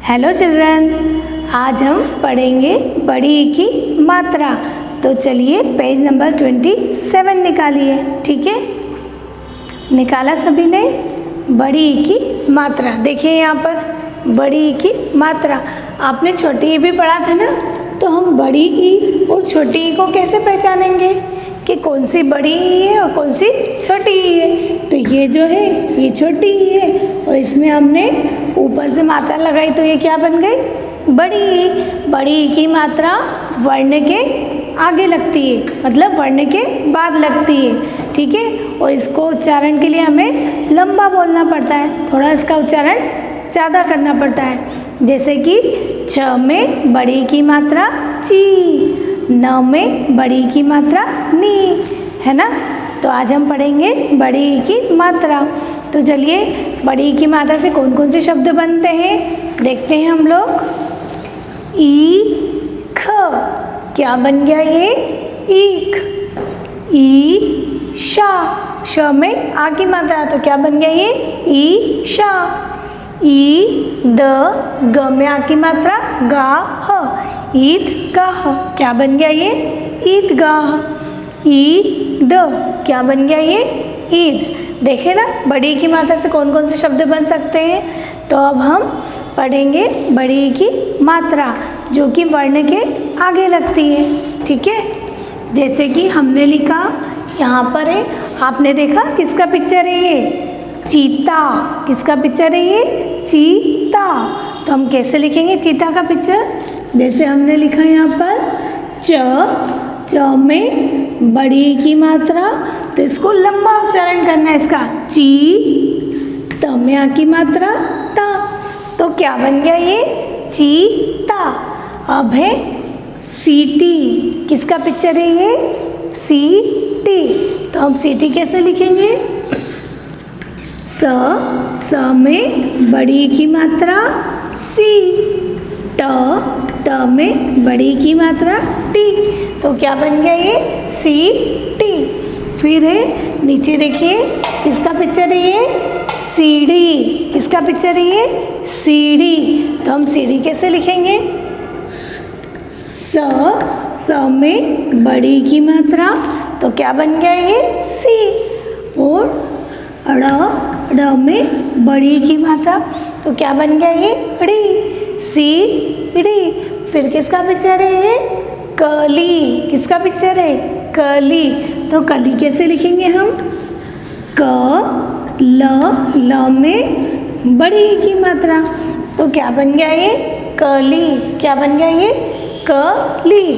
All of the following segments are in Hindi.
हेलो चिल्ड्रन, आज हम पढ़ेंगे बड़ी ई की मात्रा। तो चलिए पेज नंबर 27 निकालिए। ठीक है, निकाला सभी ने? बड़ी ई की मात्रा देखिए यहाँ पर बड़ी ई की मात्रा। आपने छोटी ई भी पढ़ा था ना, तो हम बड़ी ई और छोटी ई को कैसे पहचानेंगे कि कौन सी बड़ी ई है और कौन सी छोटी ई है। तो ये जो है ये छोटी ई है और इसमें हमने ऊपर से मात्रा लगाई तो ये क्या बन गई? बड़ी ई। बड़ी ई की मात्रा वर्ण के आगे लगती है, मतलब वर्ण के बाद लगती है। ठीक है, और इसको उच्चारण के लिए हमें लंबा बोलना पड़ता है, थोड़ा इसका उच्चारण ज़्यादा करना पड़ता है। जैसे कि छ में बड़ी की मात्रा ची, न में बड़ी की मात्रा नी, है ना। तो आज हम पढ़ेंगे बड़ी ई की मात्रा। तो चलिए बड़ी ई की मात्रा से कौन कौन से शब्द बनते हैं देखते हैं हम लोग। ई ख, क्या बन गया ये? ईख। ई शा, श में आ की मात्रा तो क्या बन गया ये? ई शा। ई द, ग में आ की मात्रा गा ह, ईद गाह, क्या बन गया ये? ईद गाह। ई द, क्या बन गया ये? ईद। देखे ना बड़ी की मात्रा से कौन कौन से शब्द बन सकते हैं। तो अब हम पढ़ेंगे बड़ी की मात्रा जो कि वर्ण के आगे लगती है। ठीक है, जैसे कि हमने लिखा यहाँ पर है, आपने देखा किसका पिक्चर है ये? चीता। किसका पिक्चर है ये? चीता। तो हम कैसे लिखेंगे चीता का पिक्चर? जैसे हमने लिखा यहाँ पर च में बड़ी की मात्रा, तो इसको लंबा उच्चारण करना है इसका। ची, त में आ की मात्रा ता, तो क्या बन गया ये? चीता। अब है सीटी। किसका पिक्चर है ये? सीटी। तो हम सीटी कैसे लिखेंगे? स में बड़ी की मात्रा सी, ट में बड़ी की मात्रा टी, तो क्या बन गया ये? C T. फिर है नीचे देखिए किसका पिक्चर है ये? सीढ़ी। किसका पिक्चर है ये? सीढ़ी। तो हम सीढ़ी कैसे लिखेंगे? स में बड़ी की मात्रा, तो क्या बन गया ये? सी। और ड़ में बड़ी की मात्रा, तो क्या बन गया ये? ड़ी। C D. फिर किसका पिक्चर है ये? कली। किसका पिक्चर है? कली। तो कली कैसे लिखेंगे हम? क ल में बड़ी की मात्रा, तो क्या बन गया ये? कली। क्या बन गया ये? कली।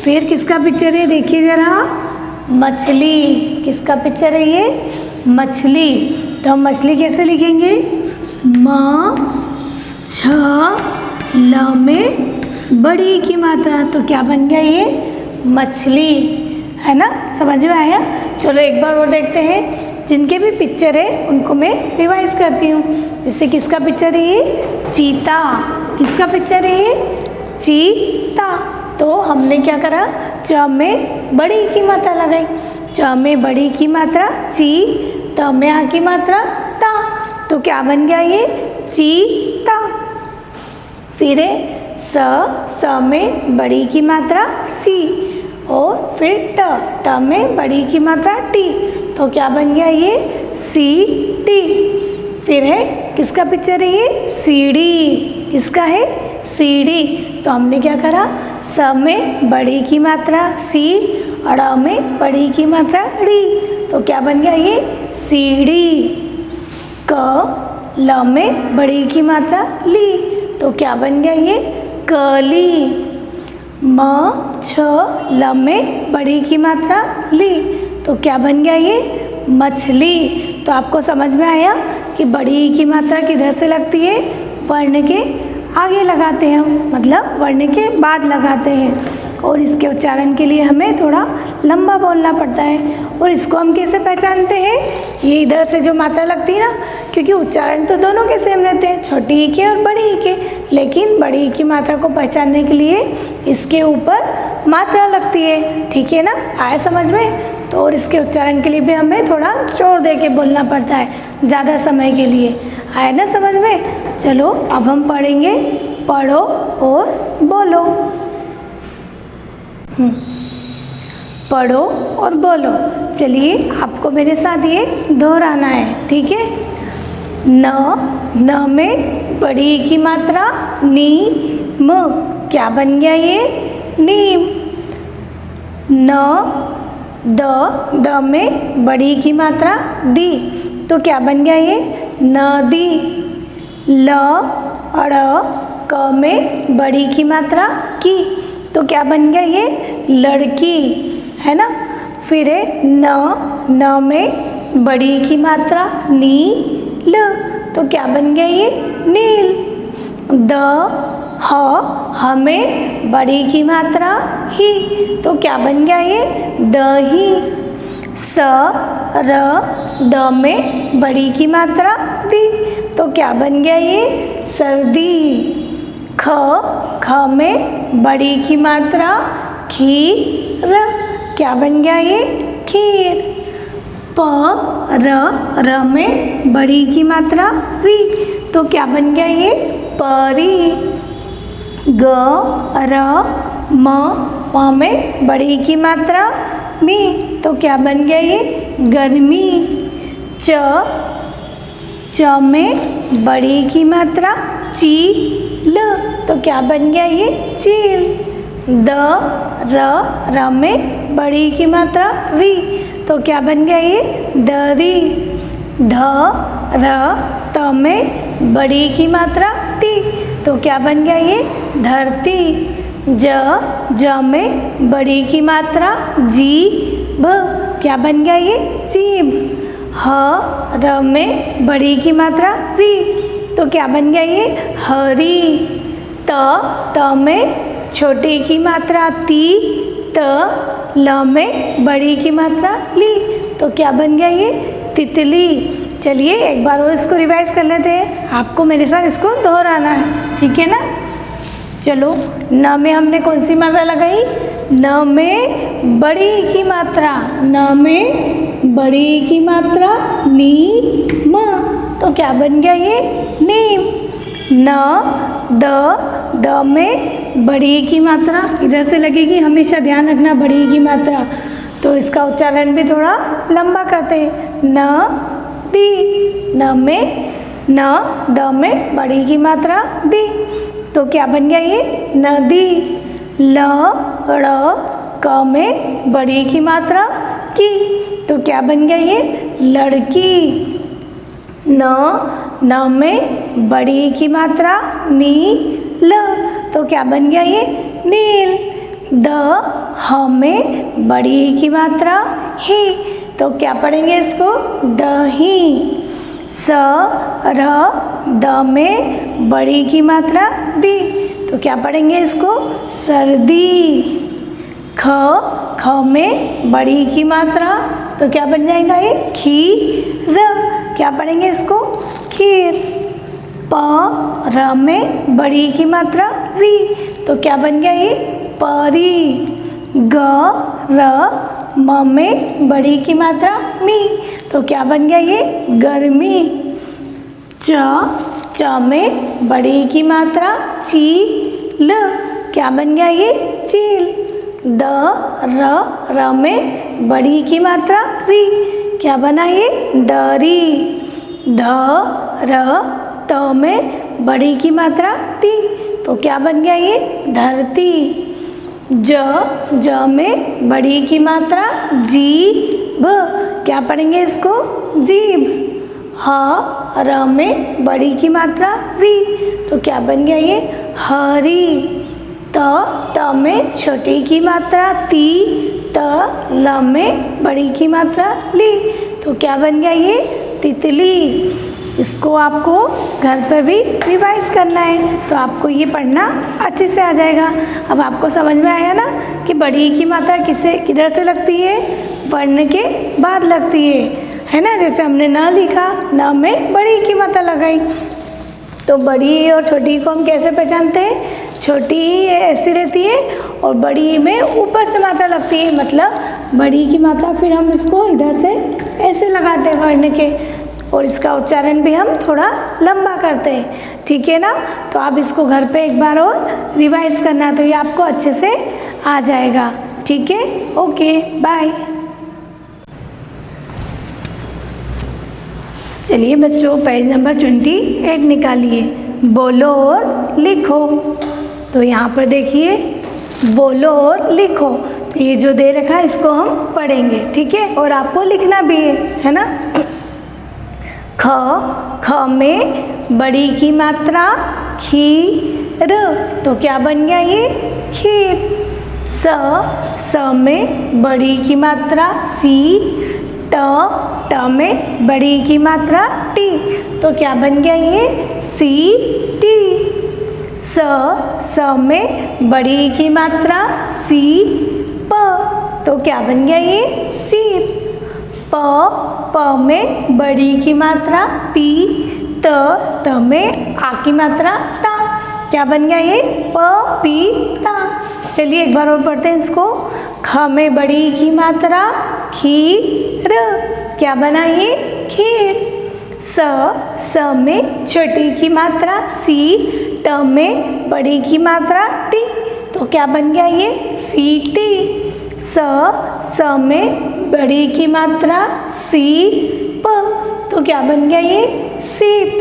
फिर किसका पिक्चर है देखिए जरा? मछली। किसका पिक्चर है ये? मछली। तो हम मछली कैसे लिखेंगे? म छ ल में बड़ी की मात्रा, तो क्या बन गया ये? मछली, है ना। समझ में आया? चलो एक बार और देखते हैं। जिनके भी पिक्चर है उनको मैं रिवाइज करती हूँ। जैसे किसका पिक्चर है ये? चीता। किसका पिक्चर है ये? चीता। तो हमने क्या करा? च में बड़ी की मात्रा लगाई, च में बड़ी की मात्रा ची, त में आ की मात्रा ता, तो क्या बन गया ये? चीता। फिर है स में बड़ी की मात्रा सी, और फिर ट में बड़ी की मात्रा टी, तो क्या बन गया ये? C T. फिर है किसका पिक्चर है ये? सीढ़ी। किसका है? सीढ़ी। तो हमने क्या करा? स में बड़ी की मात्रा सी, अड़ में बड़ी की मात्रा ड़ी, तो क्या बन गया ये? सीढ़ी। क ल में बड़ी की मात्रा ली, तो क्या बन गया ये? कली। म छ ल में बड़ी की मात्रा ली, तो क्या बन गया ये? मछली। तो आपको समझ में आया कि बड़ी की मात्रा किधर से लगती है? वर्ण के आगे लगाते हैं हम, मतलब वर्ण के बाद लगाते हैं, और इसके उच्चारण के लिए हमें थोड़ा लंबा बोलना पड़ता है। और इसको हम कैसे पहचानते हैं? ये इधर से जो मात्रा लगती है ना, क्योंकि उच्चारण तो दोनों के सेम रहते हैं, छोटी ई के और बड़ी ई के, लेकिन बड़ी ई की मात्रा को पहचानने के लिए इसके ऊपर मात्रा लगती है। ठीक है ना, आया समझ में? तो और इसके उच्चारण के लिए भी हमें थोड़ा जोर दे के बोलना पड़ता है ज़्यादा समय के लिए। आया ना समझ में? चलो अब हम पढ़ेंगे पढ़ो और बोलो। पढ़ो और बोलो। चलिए आपको मेरे साथ ये दोहराना है, ठीक है। न में बड़ी ई की मात्रा नी म, क्या बन गया ये? नीम। न द में बड़ी ई की मात्रा डी, तो क्या बन गया ये? नदी। ल ड़ क में बड़ी की मात्रा की, तो क्या बन गया ये? लड़की, है ना। फिर है न में बड़ी की मात्रा नी ल, तो क्या बन गया ये? नील। द ह में बड़ी की मात्रा ही, तो क्या बन गया ये? दही। स र द में बड़ी की मात्रा दी, तो क्या बन गया ये? सर्दी। ख में बड़ी की मात्रा खीर, क्या बन गया ये? खीर। प र में बड़ी की मात्रा री, तो क्या बन गया ये? परी। ग र म में बड़ी की मात्रा मी, तो क्या बन गया ये? गर्मी। च में बड़ी की मात्रा चील, तो क्या बन गया ये? चील। द र में बड़ी की मात्रा री, तो क्या बन गया ये? दरी। ध र त में बड़ी की मात्रा ती, तो क्या बन गया ये? धरती। ज में बड़ी की मात्रा जी ब, क्या बन गया ये? जीभ। ह र में बड़ी की मात्रा री, तो क्या बन गया ये? हरी। त में छोटी की मात्रा ती, त ल में बड़ी की मात्रा ली, तो क्या बन गया ये? तितली। चलिए एक बार और इसको रिवाइज कर लेते हैं। आपको मेरे साथ इसको दोहराना है, ठीक है ना। चलो, न में हमने कौन सी मात्रा लगाई? न में बड़ी की मात्रा, न में बड़ी की मात्रा नी म, तो क्या बन गया ये? नीम। न द में बड़ी की मात्रा इधर से लगेगी, हमेशा ध्यान रखना बड़ी की मात्रा, तो इसका उच्चारण भी थोड़ा लंबा करते हैं। न दी, न द में बड़ी की मात्रा दी, तो क्या बन गया ये? नदी। ल ड़ क में बड़ी की मात्रा की, तो क्या बन गया ये? लड़की। न में बड़ी की मात्रा नी ल, तो क्या बन गया ये? नील। द ह में बड़ी की मात्रा ही, तो क्या पढ़ेंगे इसको? दही। स र द में बड़ी की मात्रा दी, तो क्या पढ़ेंगे इसको? सर्दी। ख में बड़ी की मात्रा, तो क्या बन जाएगा ये? खीर, क्या पढ़ेंगे इसको? खीर। प र में बड़ी की मात्रा री, तो क्या बन गया ये? परी। ग र म में बड़ी की मात्रा मी, तो क्या बन गया ये? गर्मी। च में बड़ी की मात्रा ची ल, क्या बन गया ये? चील। द र में बड़ी की मात्रा री, क्या बना ये? दरी। ध र त में बड़ी की मात्रा ती, तो क्या बन गया ये? धरती। ज में बड़ी की मात्रा जी ब, क्या पढ़ेंगे इसको? जीभ। ह र में बड़ी की मात्रा री, तो क्या बन गया ये? हरी। त में छोटी की मात्रा ती, त ल में बड़ी की मात्रा ली, तो क्या बन गया ये? तितली। इसको आपको घर पर भी रिवाइज करना है, तो आपको ये पढ़ना अच्छे से आ जाएगा। अब आपको समझ में आया ना कि बड़ी की मात्रा किधर से लगती है? वर्ण के बाद लगती है ना। जैसे हमने न लिखा, न में बड़ी की मात्रा लगाई, तो बड़ी और छोटी को हम कैसे पहचानते हैं? छोटी ऐसी रहती है और बड़ी में ऊपर से मात्रा लगती है, मतलब बड़ी की मात्रा फिर हम इसको इधर से ऐसे लगाते हैं वर्ण के। और इसका उच्चारण भी हम थोड़ा लंबा करते हैं, ठीक है ना। तो आप इसको घर पे एक बार और रिवाइज करना, तो ये आपको अच्छे से आ जाएगा, ठीक है। Okay bye. चलिए बच्चों, पेज नंबर 28 निकालिए। बोलो और लिखो। तो यहाँ पर देखिए, बोलो और लिखो। तो ये जो दे रखा है इसको हम पढ़ेंगे, ठीक है, और आपको लिखना भी है ना। ख में बड़ी की मात्रा खीर, तो क्या बन गया ये खीर। स में बड़ी की मात्रा सी, ट में बड़ी की मात्रा टी, तो क्या बन गया ये सी टी। स में बड़ी की मात्रा सी, प, तो क्या बन गया ये सीप। प में बड़ी की मात्रा पी, त में आ की मात्रा ता, क्या बन गया ये पपीता। चलिए एक बार और पढ़ते हैं इसको। ख में बड़ी की मात्रा खीर, क्या बना ये खीर। स में छोटी की मात्रा सी, ट में बड़ी की मात्रा टी, तो क्या बन गया ये सीटी। स में बड़ी की मात्रा सी, प, तो क्या बन गया ये सीप।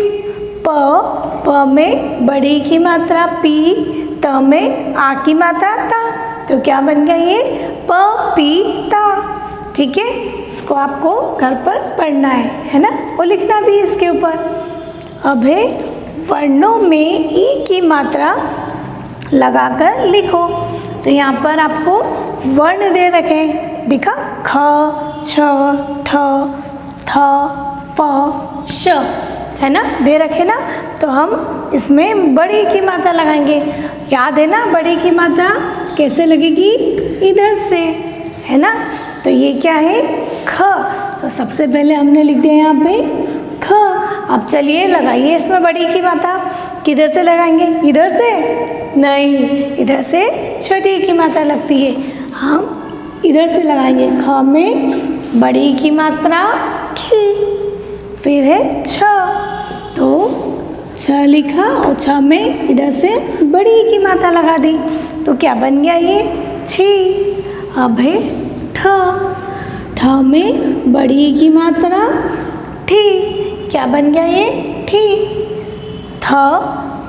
प में बड़ी की मात्रा पी, त में आ की मात्रा ता, तो क्या बन गया ये पपीता, ठीक है। इसको आपको घर पर पढ़ना है ना, और लिखना भी है इसके ऊपर। अब है वर्णों में ई की मात्रा लगाकर लिखो। तो यहाँ पर आपको वर्ण दे रखे हैं, दिखा, ख, छ, ठ, थ, प, श, है ना, दे रखे ना। तो हम इसमें बड़ी की मात्रा लगाएंगे। याद है ना, बड़ी की मात्रा कैसे लगेगी, इधर से, है ना। तो ये क्या है ख, तो सबसे पहले हमने लिख दिया यहाँ पे ख। अब चलिए लगाइए इसमें बड़ी की मात्रा। किधर से लगाएंगे, इधर से नहीं, इधर से छोटी की मात्रा लगती है, हम इधर से लगाएंगे। ख में बड़ी की मात्रा खी, फिर है छ, तो छ लिखा और छ में इधर से बड़ी की मात्रा लगा दी, तो क्या बन गया ये छी। अब है ठ, ठ में बड़ी की मात्रा ठी, क्या बन गया ये ठी। थ,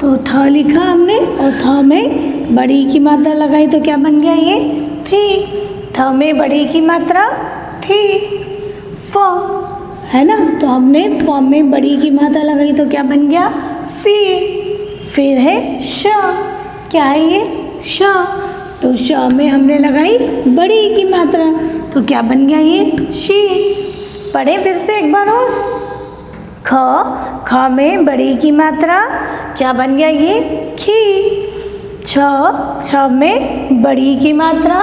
तो थ लिखा हमने और थ में बड़ी की मात्रा लगाई, तो क्या बन गया ये थी। थ में बड़ी की मात्रा थी। फ, है ना, तो हमने फ में बड़ी की मात्रा लगाई, तो क्या बन गया फी। फिर है श, क्या है ये श, तो श में हमने लगाई बड़ी की मात्रा, तो क्या बन गया ये शी। पढ़े फिर से एक बार और। ख, ख में बड़ी की मात्रा, क्या बन गया ये खी। छ, छ में बड़ी की मात्रा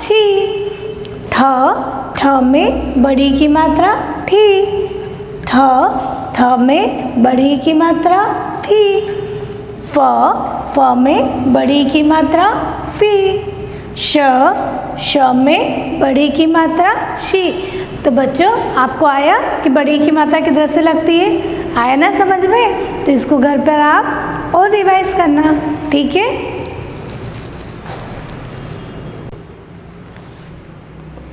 छी। ठ, ठ में बड़ी की मात्रा ठी। थ, थ में बड़ी की मात्रा थी। फ, फ में बड़ी की मात्रा फी। श, श में बड़ी की मात्रा शी। तो बच्चों आपको आया कि बड़ी की मात्रा किधर से लगती है, आया ना समझ में। तो इसको घर पर आप और रिवाइज करना, ठीक है।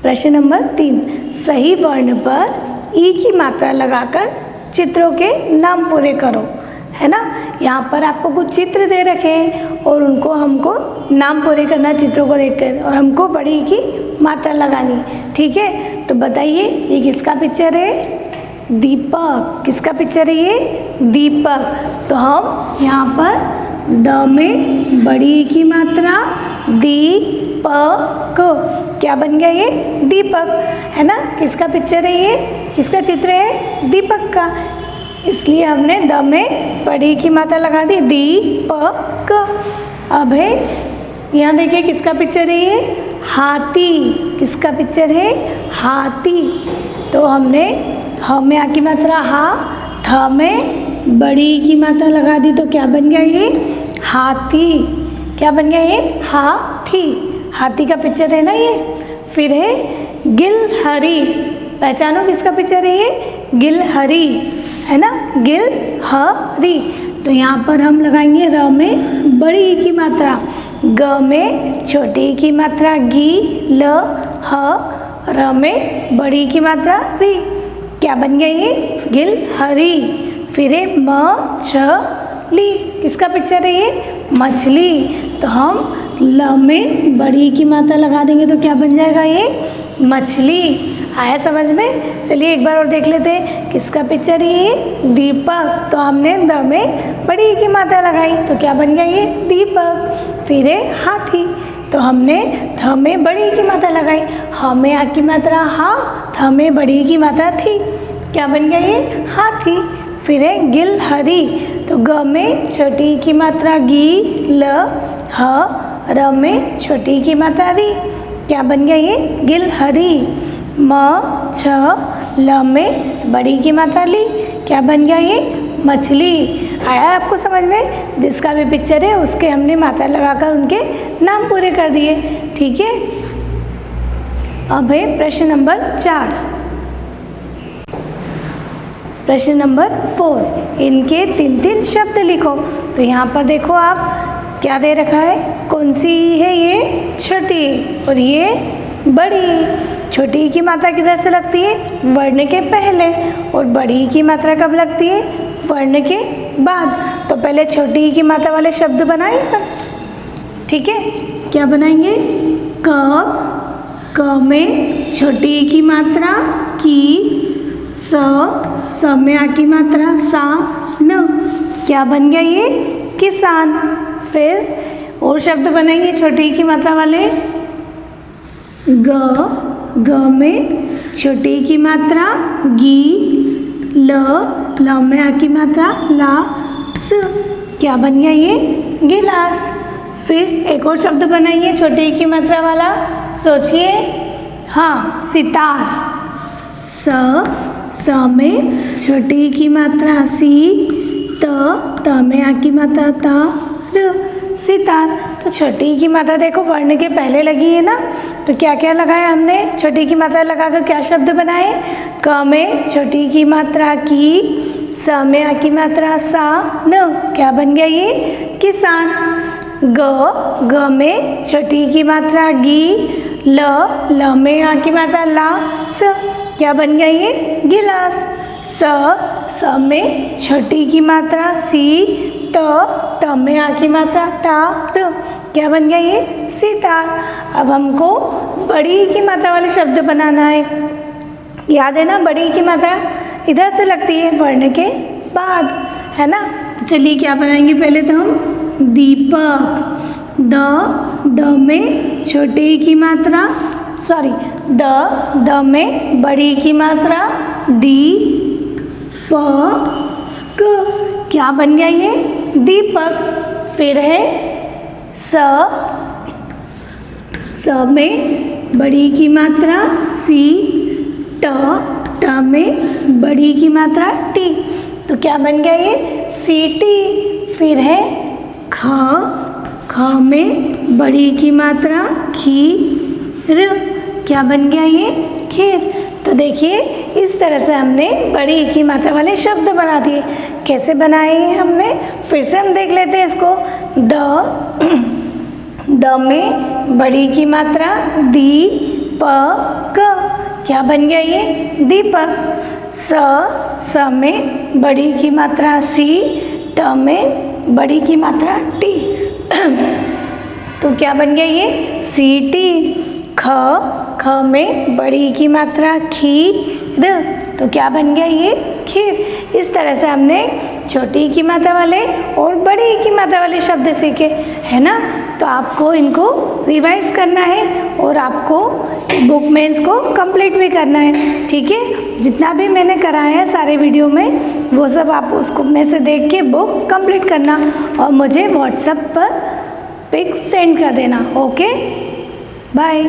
प्रश्न नंबर 3, सही वर्ण पर ई की मात्रा लगाकर चित्रों के नाम पूरे करो, है ना। यहाँ पर आपको कुछ चित्र दे रखे हैं और उनको हमको नाम पूरे करना चित्रों को देखकर, और हमको बड़ी की मात्रा लगानी, ठीक है। तो बताइए ये किसका पिक्चर है, दीपक। किसका पिक्चर है ये, दीपक। तो हम यहाँ पर द में बड़ी की मात्रा दीपक, क्या बन गया ये दीपक, है ना। किसका पिक्चर है ये, किसका चित्र है, दीपक का, इसलिए हमने द में बड़ी की मात्रा लगा दी दीपक। अब है यहाँ देखिए किसका पिक्चर है ये, हाथी। किसका पिक्चर है, हाथी। तो हमने ह में आ की मात्रा हा, थ में बड़ी की मात्रा लगा दी, तो क्या बन गया ये हाथी। क्या बन गया ये हाथी, हाथी का पिक्चर है ना ये। फिर है गिलहरी, पहचानो किसका पिक्चर है ये, गिलहरी, है ना, गिलहरी। तो यहाँ पर हम लगाएंगे र में बड़ी ई की मात्रा, ग में छोटी ई की मात्रा गी, ल ह, र में बड़ी ई की मात्रा री। क्या बन गया ये? गिलहरी। फिर है मछली, किसका पिक्चर है ये? मछली। तो हम ल में बड़ी की मात्रा लगा देंगे तो क्या बन जाएगा ये? मछली। आया समझ में? चलिए एक बार और देख लेते हैं, किसका पिक्चर है ये? दीपक। तो हमने द में बड़ी की मात्रा लगाई तो क्या बन गया ये? दीपक। फिर है हाथी, तो हमने थ में बड़ी की मात्रा लगाई, ह में आ की मात्रा हा, थ में बड़ी की मात्रा थी, क्या बन गया ये? हाथी। फिर है गिलहरी, तो ग में छोटी की मात्रा गी, ल ह, र में छोटी की मात्रा री, क्या बन गया ये? गिलहरी। म छ ल में बड़ी की मात्रा ली, क्या बन गया ये? मछली। आया आपको समझ में? जिसका भी पिक्चर है उसके हमने मात्रा लगाकर उनके नाम पूरे कर दिए। ठीक है, अब है प्रश्न नंबर 4। प्रश्न नंबर 4, इनके 3-3 शब्द लिखो। तो यहाँ पर देखो आप क्या दे रखा है, कौन सी है ये? छोटी और ये बड़ी। छोटी की मात्रा किधर से लगती है? वर्ण के पहले, और बड़ी की मात्रा कब लगती है? वर्ण के बाद। तो पहले छोटी की मात्रा वाले शब्द बनाएंगे। ठीक है, क्या बनाएंगे? क में छोटी की मात्रा की, स में आ की मात्रा सा, न, क्या बन गया ये? किसान। फिर और शब्द बनाएंगे छोटी की मात्रा वाले, ग में छोटी की मात्रा गी, ल में आ की मात्रा ला, स, क्या बन गया ये? गिलास। फिर एक और शब्द बनाइए छोटी की मात्रा वाला, सोचिए। हाँ, सितार। स में छोटी की मात्रा सी, त में आ की मात्रा ता, र, सितार। तो छोटी की मात्रा देखो वर्ण के पहले लगी है ना, तो क्या क्या लगाया हमने? छोटी की मात्रा लगाकर क्या शब्द बनाए? क में छोटी की मात्रा की, स में आ की मात्रा सा, न, क्या बन गया ये? किसान। ग में छोटी की मात्रा गी, ल में आ की मात्रा ला, स, क्या बन गया ये? गिलास। स में छोटी की मात्रा सी, त में आ की मात्रा ता, र, क्या बन गया ये? सितार। अब हमको बड़ी की मात्रा वाले शब्द बनाना है। याद है ना, बड़ी की मात्रा इधर से लगती है वर्ण के बाद, है ना। तो चलिए क्या बनाएंगे, पहले तो हम दीपक। द में छोटी की मात्रा, सॉरी, द में बड़ी की मात्रा दी, प क, क्या बन गया ये? दीपक। फिर है स में बड़ी की मात्रा सी, ट में बड़ी की मात्रा टी, तो क्या बन गया ये? सीटी। फिर है ख में बड़ी की मात्रा खी, र, क्या बन गया ये? खीर। तो देखिए इस तरह से हमने बड़ी की मात्रा वाले शब्द बना दिए। कैसे बनाए हैं हमने? फिर से हम देख लेते हैं इसको। द में बड़ी की मात्रा दी, प क, क्या बन गया ये? दीपक। स में बड़ी की मात्रा सी, ट में बड़ी की मात्रा टी, तो क्या बन गया ये? सीटी। ख में बड़ी की मात्रा खी, र, तो क्या बन गया ये? खीर। इस तरह से हमने छोटी की मात्रा वाले और बड़ी की मात्रा वाले शब्द सीखे, है ना। तो आपको इनको रिवाइज करना है और आपको बुक में इसको कंप्लीट भी करना है। ठीक है, जितना भी मैंने कराया है सारे वीडियो में, वो सब आप उसको में से देख के बुक कंप्लीट करना और मुझे व्हाट्सएप पर पिक सेंड कर देना। Okay, bye.